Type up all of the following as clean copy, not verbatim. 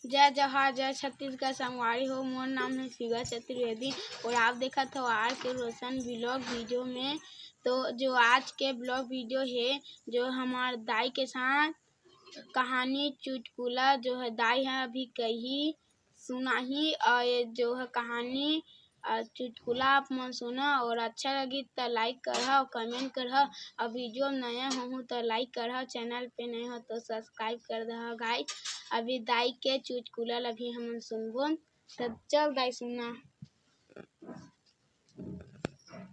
जय जवाहर जय छत्तीसगढ़ संगवारी हो। मोर नाम है शिवा चतुर्वेदी और आप देखा था आर के रोशन ब्लॉग वीडियो में। तो जो आज के ब्लॉग वीडियो है जो हमारे दाई के साथ कहानी चुटकुला जो है दाई है अभी कही सुनाही और जो है कहानी चुटकुला आप मन सुना और अच्छा लगी तो लाइक करहा और कमेंट करहा और वीडियो नया हो तो लाइक करहा, चैनल पे नए हो तो सब्सक्राइब कर दहा गाइस। अभी दाई के चुटकुला अभी हम सुनबो तब चल दाई सुना।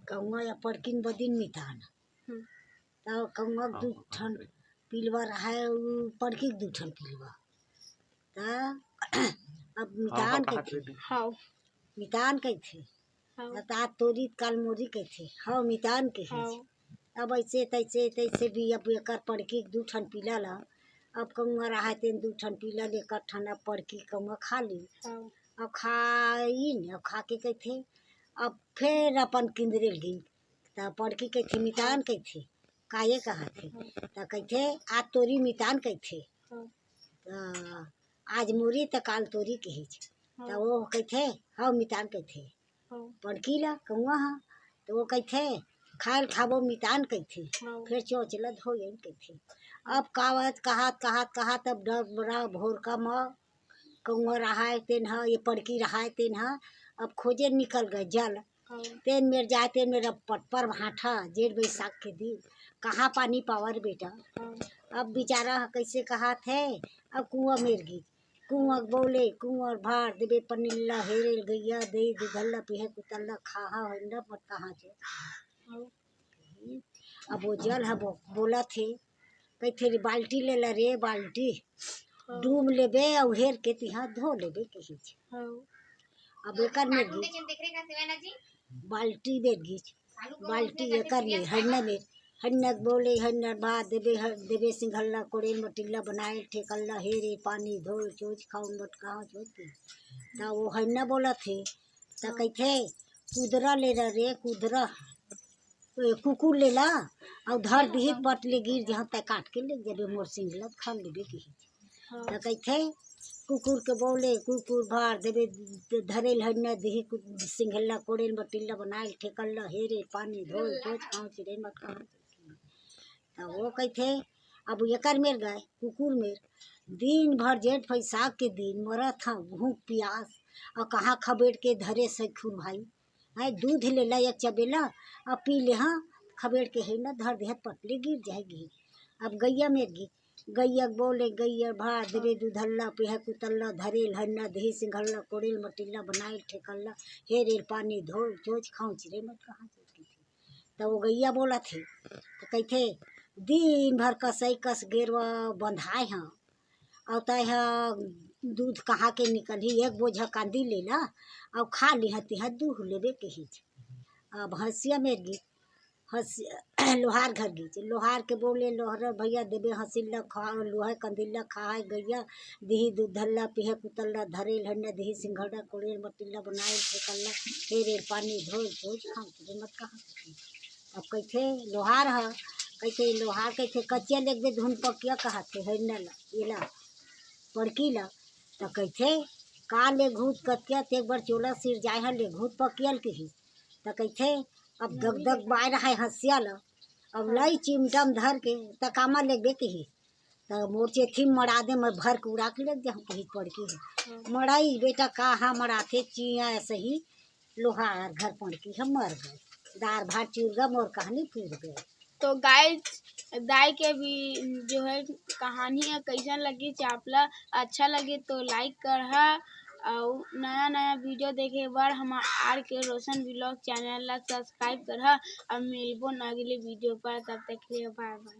कौआ या पड़किन बदिन मितान तो कौआ दू ठन पिलवा रहा पड़की दू ठन पिलवा अब मितान कहथे मितान कहथे ता तोरी काल मोरी कहथे हाँ मितान के अब ऐसे तैसे तैसे भी अब एक पड़की दू ठन पिला ला अब कौआ रहा तेन दू ठन पिला ले एक ठन अब पड़की कौआ खा ली अब खाइन अब खा के कहथे अब फिर अपन किंदरेल गई तो पड़की कहथे मितान कहथे काये कहथे तो कहथे आज तोरी मितान कहथे आज मोरी तो काल तोरी कही तो वो कहथे हाँ मितान कहथे पड़की ला कौआ हाँ तो वो कहथे खाल खाबो मितान कहथे फिर चौचला धोयन कहथे। अब कावत कहात अब बड़ा भोर का माँ कौआ रहा तेन हा ये पड़की रहा तेन हा अब खोजे निकल गए जल तेन मेर जाए तेन मेरा पटपर भाठा जेठ बैसाख के दिन कहाँ पानी पावर बेटा। अब बेचारा कैसे कहा थे अब कुआं मेर गई कुआं बोले कुआं भार देवे पनिल्ला हेरेल गैया दे दुधल्ला पिहे कुतल्ला खाहा हंडा मत कहाँ थे। अब वो जल है बोला थे कहथे बाल्टी ले ला रे बाल्टी डूब लेबे और हेर के तिहा धो लेबे कही अब एकर में बाल्टी बेर गीच बाल्टी एकर में हन्ना में हन्ना बोले हन्ना भात देवे सिंघल्ला कोड़ेल मटिल्ला बनाए ठेकल्ला हेरे पानी धोए चोच खाऊं मट कहाँ चोच तो वो हन्ना बोला थे तो कहथे कुदरा ले रे कुदरा कुकुर ले ला और धर दी पट ले गिर जहाँ तक काट के ले जब मोर सिंघला खा लेबे कही तो कहथे कुकुर के बोले कुकुर भार देवे धरेल हन्ना दी सिंघला कोड़ेल मटिल्ला बनाए ठेकल्ला हेरे पानी धोए चोच खाऊं चिड़े मत कहाँ तो वो कहथे अब एकर मेर गए कुकुर मेर दिन भर जेठ बैसाख के दिन मरत था भूख प्यास और कहाँ खबेड़ के धरे सखुर भाई है दूध ले ला एक चबेला अब पी ले हाँ खबेड़ के है ना धर दे पटले गिर जाएगी। अब गैया मेर गी गैया बोले गैया भार देवे दूधल्ला पिहा कुतल्ला धरेल हन्ना दही सिंघल्ला कोड़ेल मटिल्ला बनाए ठेकल्ला हेरेल पानी धोल चोच खाऊं चिड़े मत कहाँ चोच तो वो गैया बोला थे तो कहथे दिन भर कसई कस गेरवा बंधाए हाँ और तय दूध कहाँ के निकली एक बोझा कांदी ले ला और खा ली तिहा दूह लेबे कही। अब हंसिया मेर गी लोहार घर गई लोहार के बोले लोहर भैया देवे हंसिल्ला खा लोहा कंदिल्ला खाए गैया दही दूधल्ला पिहे कुतल्ला धरेल हन्ना दही सिंघड़ा कोड़ेल मटिल्ला बनाए ठेकल्ला हेरेल पानी धोल चोच खाऊं मत कहाँ। अब कहथे लोहार है कहथे लोहार कहथे कच्चिया लेग दे धुन पकिया कहथे हन्ना ला ये ला पड़की ला तो कहथे का ले घूत कतिया ते एक बार चोला सिर जाए है ले घूत पकियल कही तो कहथे अब दग दग बाय रहा है हंसिया ला अब लई चिमटम धर के तो कामा लेगे कही तो मोर चेथी मरा दे मैं भर के उड़ा के लग जा कही पड़की है मड़ाई बेटा कहाँ मराथे चिया सही लोहार घर पड़की है मर गए दार भात चूर गया मोर कहानी पूर गए। तो गाइस दाई के भी जो है कहानी है कैसन लगी चापला अच्छा लगे तो लाइक करहा और नया नया वीडियो देखे बार हमार आर के रोशन ब्लॉग चैनल ला सब्सक्राइब करहा और मिलबो अगले वीडियो पर तब तक के लिए बाय बाय।